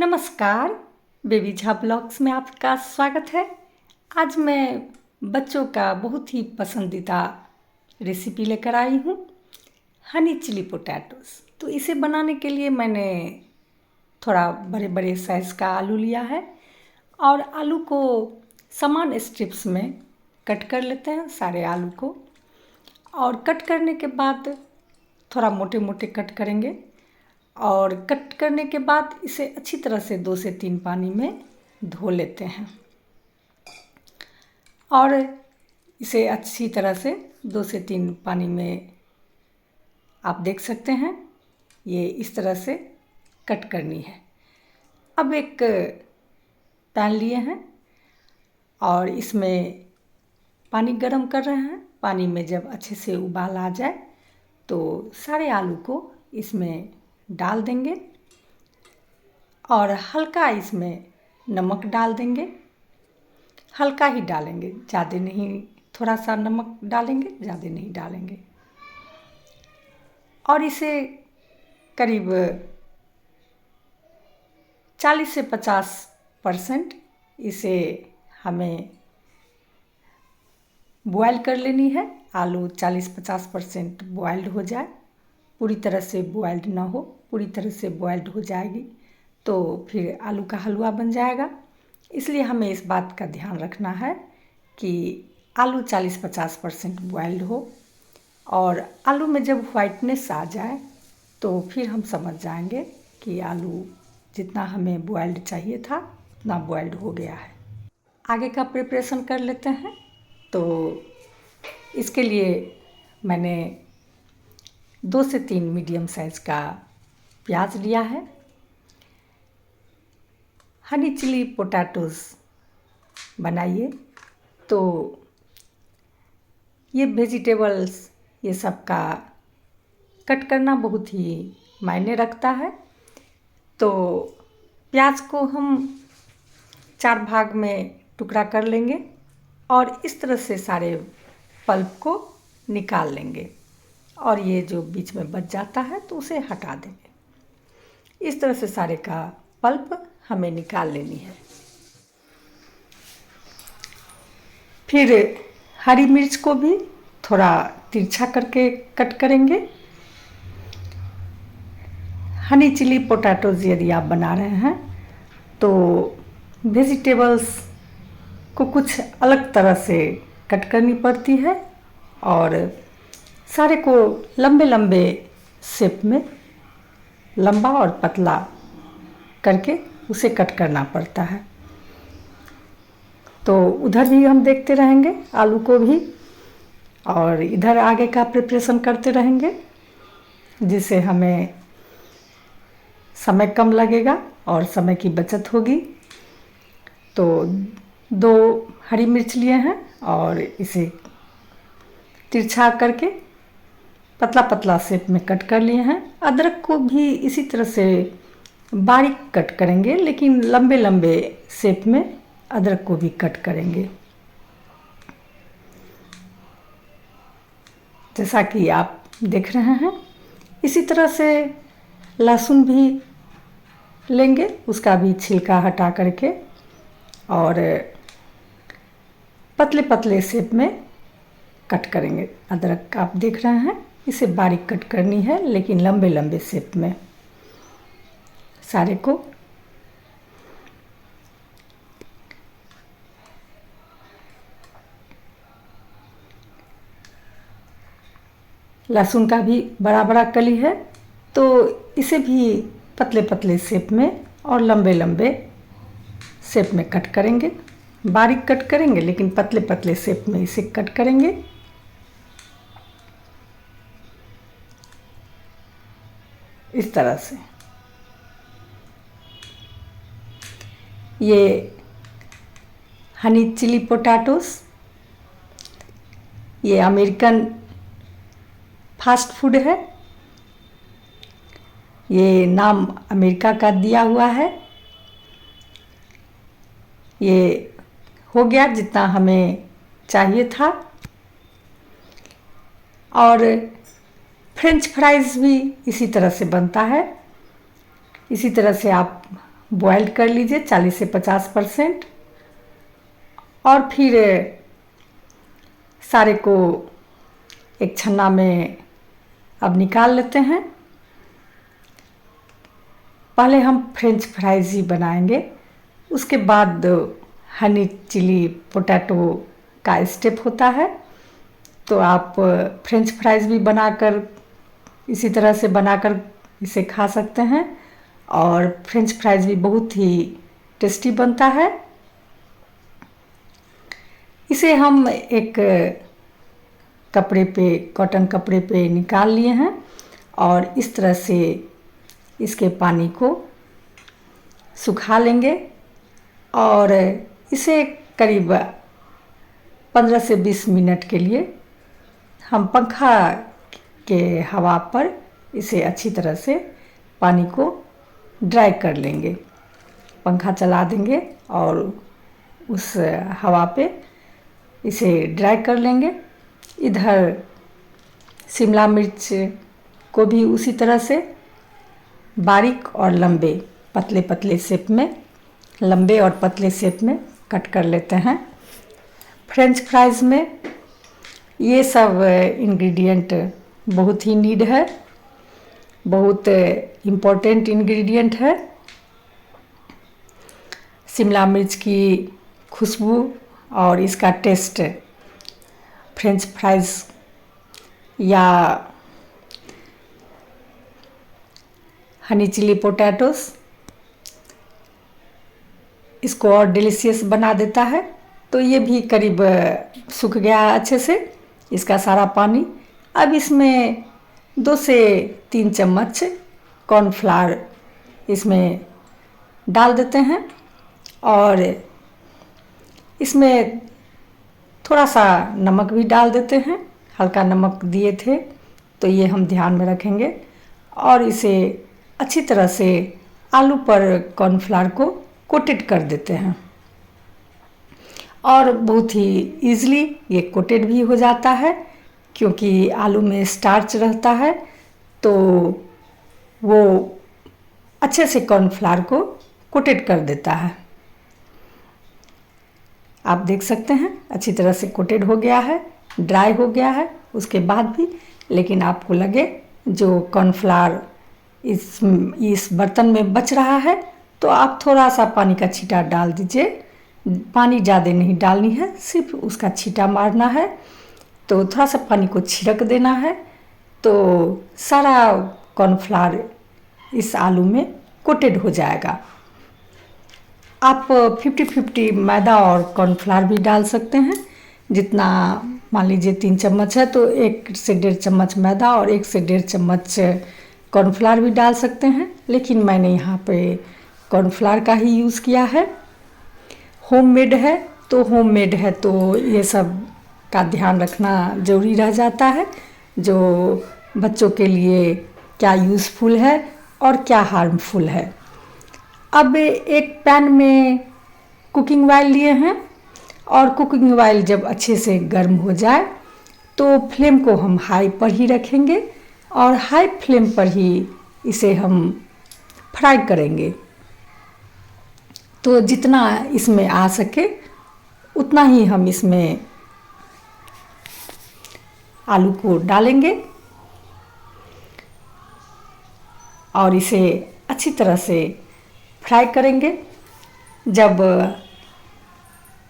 नमस्कार, baby Jha blogs में आपका स्वागत है। आज मैं बच्चों का बहुत ही पसंदीदा रेसिपी लेकर आई हूँ, हनी चिली पोटैटोस। तो इसे बनाने के लिए मैंने थोड़ा बड़े बड़े साइज़ का आलू लिया है और आलू को समान स्ट्रिप्स में कट कर लेते हैं, सारे आलू को। और कट करने के बाद थोड़ा मोटे मोटे कट करेंगे और कट करने के बाद इसे अच्छी तरह से 2 से 3 पानी में धो लेते हैं और इसे अच्छी तरह से 2 से 3 पानी में आप देख सकते हैं, ये इस तरह से कट करनी है। अब एक पैन लिए हैं और इसमें पानी गरम कर रहे हैं। पानी में जब अच्छे से उबाल आ जाए तो सारे आलू को इसमें डाल देंगे और हल्का इसमें नमक डाल देंगे। हल्का ही डालेंगे, ज़्यादा नहीं, थोड़ा सा नमक डालेंगे, ज़्यादा नहीं डालेंगे। और इसे करीब 40 से 50% इसे हमें बॉयल कर लेनी है। आलू 40-50% बॉयल्ड हो जाए, पूरी तरह से बॉयल्ड ना हो, पूरी तरह से बॉयल्ड हो जाएगी तो फिर आलू का हलवा बन जाएगा। इसलिए हमें इस बात का ध्यान रखना है कि आलू 40-50% बॉयल्ड हो और आलू में जब वाइटनेस आ जाए तो फिर हम समझ जाएंगे कि आलू जितना हमें बॉयल्ड चाहिए था उतना बॉयल्ड हो गया है। आगे का प्रिपरेशन कर लेते हैं। तो इसके लिए मैंने 2 से 3 मीडियम साइज़ का प्याज लिया है। हनी चिली पोटैटोस बनाइए तो ये वेजिटेबल्स, ये सब का कट करना बहुत ही मायने रखता है। तो प्याज को हम 4 भाग में टुकड़ा कर लेंगे और इस तरह से सारे पल्प को निकाल लेंगे और ये जो बीच में बच जाता है तो उसे हटा देंगे। इस तरह से सारे का पल्प हमें निकाल लेनी है। फिर हरी मिर्च को भी थोड़ा तिरछा करके कट करेंगे। हनी चिली पोटैटोज यदि आप बना रहे हैं तो वेजिटेबल्स को कुछ अलग तरह से कट करनी पड़ती है और सारे को लंबे लंबे शेप में, लंबा और पतला करके उसे कट करना पड़ता है। तो उधर भी हम देखते रहेंगे आलू को भी और इधर आगे का प्रिपरेशन करते रहेंगे, जिससे हमें समय कम लगेगा और समय की बचत होगी। तो 2 हरी मिर्च लिए हैं और इसे तिरछा करके पतला पतला शेप में कट कर लिए हैं। अदरक को भी इसी तरह से बारीक कट करेंगे, लेकिन लंबे लंबे शेप में अदरक को भी कट करेंगे, जैसा कि आप देख रहे हैं। इसी तरह से लहसुन भी लेंगे, उसका भी छिलका हटा करके और पतले पतले शेप में कट करेंगे। अदरक आप देख रहे हैं, इसे बारीक कट करनी है लेकिन लंबे लंबे शेप में सारे को। लहसुन का भी बड़ा बड़ा कली है तो इसे भी पतले पतले शेप में और लंबे लंबे शेप में कट करेंगे। बारीक कट करेंगे लेकिन पतले पतले शेप में इसे कट करेंगे। इस तरह से ये हनी चिली पोटैटोस, ये अमेरिकन फास्ट फूड है। ये नाम अमेरिका का दिया हुआ है। ये हो गया जितना हमें चाहिए था। और फ्रेंच फ्राइज़ भी इसी तरह से बनता है। इसी तरह से आप बॉइल्ड कर लीजिए 40 से 50%। और फिर सारे को एक छन्ना में अब निकाल लेते हैं। पहले हम फ्रेंच फ्राइज़ ही बनाएंगे, उसके बाद हनी चिली पोटैटो का स्टेप होता है। तो आप फ्रेंच फ्राइज़ भी बनाकर इसी तरह से बनाकर इसे खा सकते हैं, और फ्रेंच फ्राइज़ भी बहुत ही टेस्टी बनता है। इसे हम एक कपड़े पे, कॉटन कपड़े पे निकाल लिए हैं, और इस तरह से इसके पानी को सुखा लेंगे, और इसे करीब 15 से 20 मिनट के लिए हम पंखा के हवा पर इसे अच्छी तरह से पानी को ड्राई कर लेंगे। पंखा चला देंगे और उस हवा पे इसे ड्राई कर लेंगे। इधर शिमला मिर्च को भी उसी तरह से बारीक और लंबे, पतले पतले शेप में, लंबे और पतले शेप में कट कर लेते हैं। फ्रेंच फ्राइज़ में ये सब इंग्रेडिएंट बहुत ही नीड है, बहुत इम्पोर्टेंट इंग्रेडिएंट है। शिमला मिर्च की खुशबू और इसका टेस्ट फ्रेंच फ्राइज़ या हनी चिली पोटैटोस इसको और डिलीशियस बना देता है। तो ये भी करीब सूख गया अच्छे से इसका सारा पानी। अब इसमें 2 से 3 चम्मच कॉर्नफ्लावर इसमें डाल देते हैं, और इसमें थोड़ा सा नमक भी डाल देते हैं। हल्का नमक दिए थे तो ये हम ध्यान में रखेंगे, और इसे अच्छी तरह से आलू पर कॉर्नफ्लावर को कोटेड कर देते हैं, और बहुत ही ईज़िली ये कोटेड भी हो जाता है, क्योंकि आलू में स्टार्च रहता है तो वो अच्छे से कॉर्नफ्लावर को कोटेड कर देता है। आप देख सकते हैं अच्छी तरह से कोटेड हो गया है, ड्राई हो गया है उसके बाद भी, लेकिन आपको लगे जो कॉर्नफ्लावर इस बर्तन में बच रहा है तो आप थोड़ा सा पानी का छींटा डाल दीजिए। पानी ज़्यादा नहीं डालनी है, सिर्फ उसका छींटा मारना है। तो थोड़ा सा पानी को छिड़क देना है, तो सारा कॉर्नफ्लावर इस आलू में कोटेड हो जाएगा। आप 50-50 मैदा और कॉर्नफ्लावर भी डाल सकते हैं। जितना मान लीजिए 3 चम्मच है तो 1 से 1.5 चम्मच मैदा और 1 से 1.5 चम्मच कॉर्नफ्लावर भी डाल सकते हैं, लेकिन मैंने यहाँ पे कॉर्नफ्लावर का ही यूज़ किया है। होममेड है तो ये सब का ध्यान रखना ज़रूरी रह जाता है, जो बच्चों के लिए क्या यूज़फुल है और क्या हार्मफुल है। अब एक पैन में कुकिंग ऑयल लिए हैं, और कुकिंग ऑयल जब अच्छे से गर्म हो जाए तो फ्लेम को हम हाई पर ही रखेंगे, और हाई फ्लेम पर ही इसे हम फ्राई करेंगे। तो जितना इसमें आ सके उतना ही हम इसमें आलू को डालेंगे, और इसे अच्छी तरह से फ्राई करेंगे। जब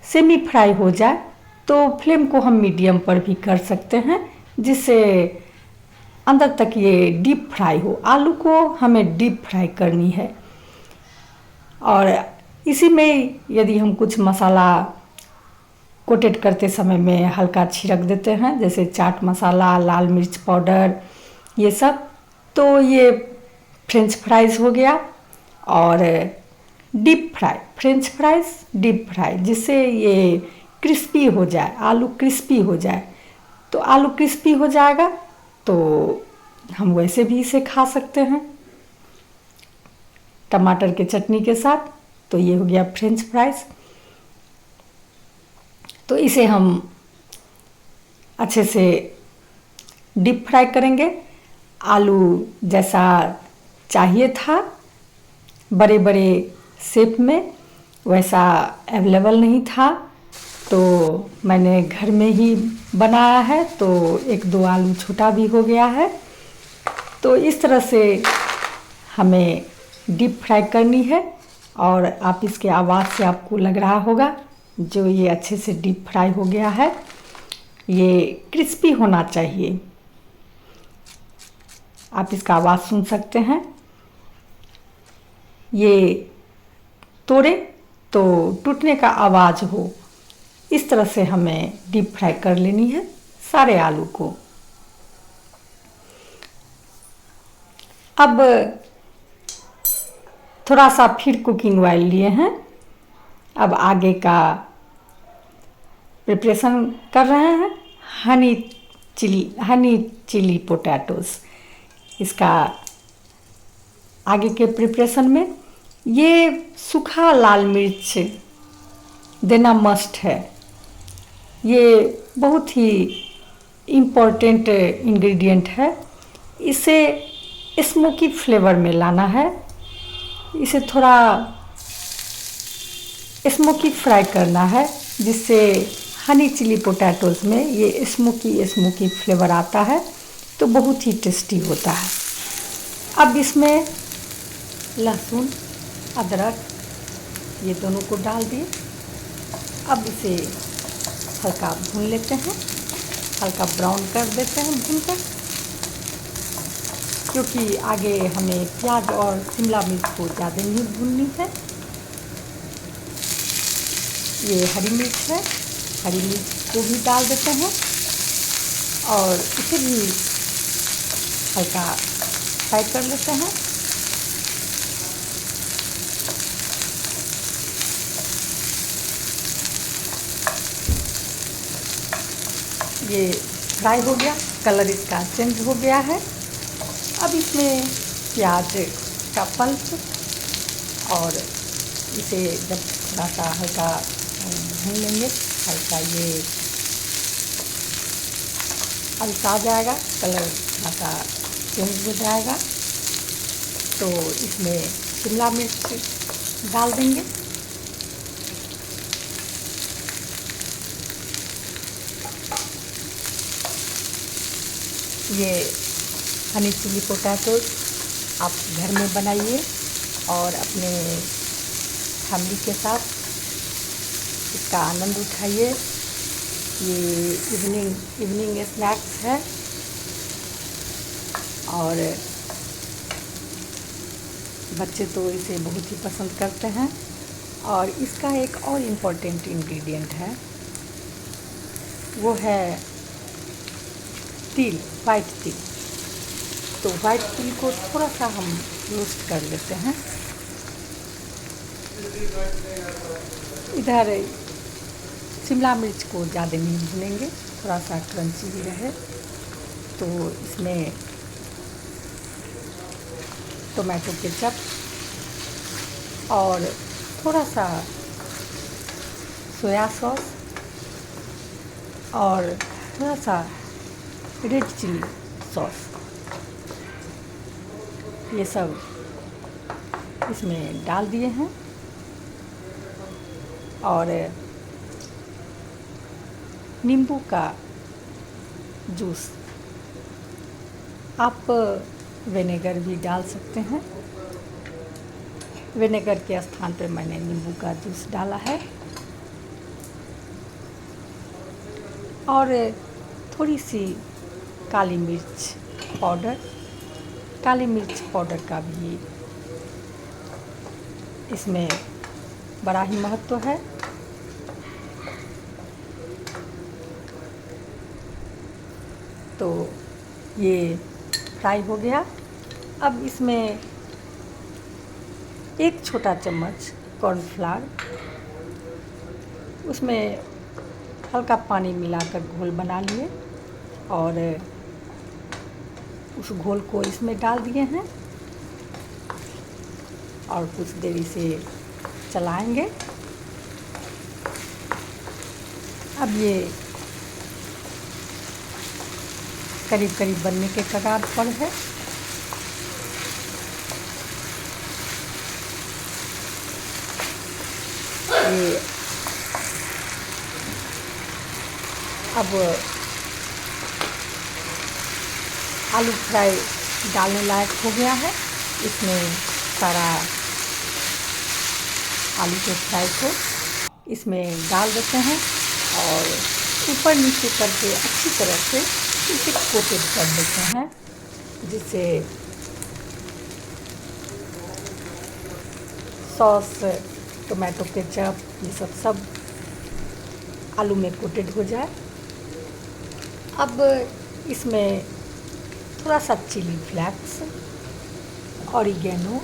सेमी फ्राई हो जाए तो फ्लेम को हम मीडियम पर भी कर सकते हैं, जिससे अंदर तक ये डीप फ्राई हो। आलू को हमें डीप फ्राई करनी है, और इसी में यदि हम कुछ मसाला कोटेड करते समय में हल्का छिड़क देते हैं, जैसे चाट मसाला, लाल मिर्च पाउडर, ये सब, तो ये फ्रेंच फ्राइज़ हो गया। और deep fry, French fries deep fry, जिससे ये क्रिस्पी हो जाए, आलू क्रिस्पी हो जाए। तो आलू क्रिस्पी हो जाएगा तो हम वैसे भी इसे खा सकते हैं टमाटर के चटनी के साथ। तो ये हो गया फ्रेंच फ्राइज़। तो इसे हम अच्छे से डीप फ्राई करेंगे। आलू जैसा चाहिए था, बड़े बड़े शेप में, वैसा अवेलेबल नहीं था, तो मैंने घर में ही बनाया है। तो 1-2 आलू छोटा भी हो गया है। तो इस तरह से हमें डीप फ्राई करनी है। और आप इसके आवाज़ से आपको लग रहा होगा जो ये अच्छे से डीप फ्राई हो गया है। ये क्रिस्पी होना चाहिए, आप इसका आवाज़ सुन सकते हैं। ये तोड़े तो टूटने का आवाज़ हो, इस तरह से हमें डीप फ्राई कर लेनी है सारे आलू को। अब थोड़ा सा फिर कुकिंग ऑयल लिए हैं। अब आगे का प्रिपरेशन कर रहे हैं। Honey chilli potatoes. इसका आगे के प्रिपरेशन में ये सूखा लाल मिर्च देना मस्ट है। ये बहुत ही इम्पोर्टेंट इंग्रेडिएंट है। इसे स्मोकी फ्लेवर में लाना है। इसे थोड़ा स्मोकी फ्राई करना है, जिससे हनी चिली पोटैटोज़ में ये स्मोकी फ्लेवर आता है, तो बहुत ही टेस्टी होता है। अब इसमें लहसुन, अदरक ये दोनों को डाल दिए। अब इसे हल्का भून लेते हैं, हल्का ब्राउन कर देते हैं भूनकर, क्योंकि आगे हमें प्याज और शिमला मिर्च को ज़्यादा नहीं भूननी है। ये हरी मिर्च है, हरी मिर्च को भी डाल देते हैं और इसे भी हल्का फ्राई कर लेते हैं। ये फ्राई हो गया, कलर इसका चेंज हो गया है। अब इसमें प्याज का पल्प और इसे जब थोड़ा सा हल्का भून लेंगे, हल्का ये हल्का आ जाएगा, कलर थोड़ा सा चेंज हो जाएगा, तो इसमें शिमला मिर्च डाल देंगे। ये हनी चिली पोटैटो आप घर में बनाइए और अपने फैमिली के साथ इसका आनंद उठाइए। ये इवनिंग स्नैक्स है और बच्चे तो इसे बहुत ही पसंद करते हैं। और इसका एक और इम्पोर्टेंट इंग्रेडिएंट है, वो है तिल, वाइट तिल। तो वाइट तिल को थोड़ा सा हम रोस्ट कर लेते हैं। इधर शिमला मिर्च को ज़्यादा नहीं भूनेंगे, थोड़ा सा क्रंची भी रहे। तो इसमें टोमेटो केचप और थोड़ा सा सोया सॉस और थोड़ा सा रेड चिली सॉस, ये सब इसमें डाल दिए हैं। और नींबू का जूस, आप विनेगर भी डाल सकते हैं। विनेगर के स्थान पर मैंने नींबू का जूस डाला है। और थोड़ी सी काली मिर्च पाउडर का भी इसमें बड़ा ही महत्व है। तो ये फ्राई हो गया। अब इसमें 1 छोटा चम्मच कॉर्नफ्लावर, उसमें हल्का पानी मिलाकर घोल बना लिए और उस घोल को इसमें डाल दिए हैं और कुछ देर इसे चलाएंगे। अब ये करीब करीब बनने के कगार पर है। ये अब आलू फ्राई डालने लायक हो गया है। इसमें सारा आलू के फ्राई को इसमें डाल देते हैं और ऊपर नीचे करके अच्छी तरह से इसे कोटेड कर देते हैं, जिससे सॉस, टोमेटो केचप, ये सब आलू में कोटेड हो जाए। अब इसमें थोड़ा सा चिली फ्लेक्स, ऑरिगेनो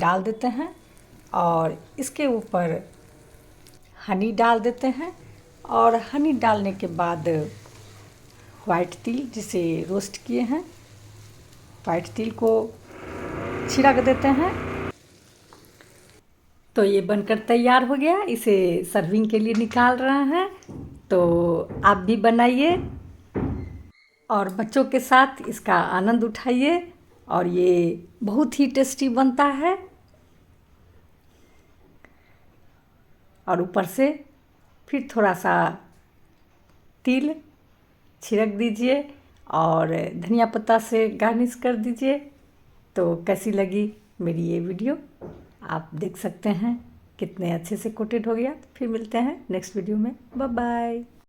डाल देते हैं और इसके ऊपर हनी डाल देते हैं। और हनी डालने के बाद वाइट तिल जिसे रोस्ट किए हैं, वाइट तिल को छिड़क देते हैं। तो ये बनकर तैयार हो गया। इसे सर्विंग के लिए निकाल रहे हैं। तो आप भी बनाइए और बच्चों के साथ इसका आनंद उठाइए। और ये बहुत ही टेस्टी बनता है। और ऊपर से फिर थोड़ा सा तिल छिड़क दीजिए और धनिया पत्ता से गार्निश कर दीजिए। तो कैसी लगी मेरी ये वीडियो आप देख सकते हैं कितने अच्छे से कोटेड हो गया। फिर मिलते हैं नेक्स्ट वीडियो में। Bye bye.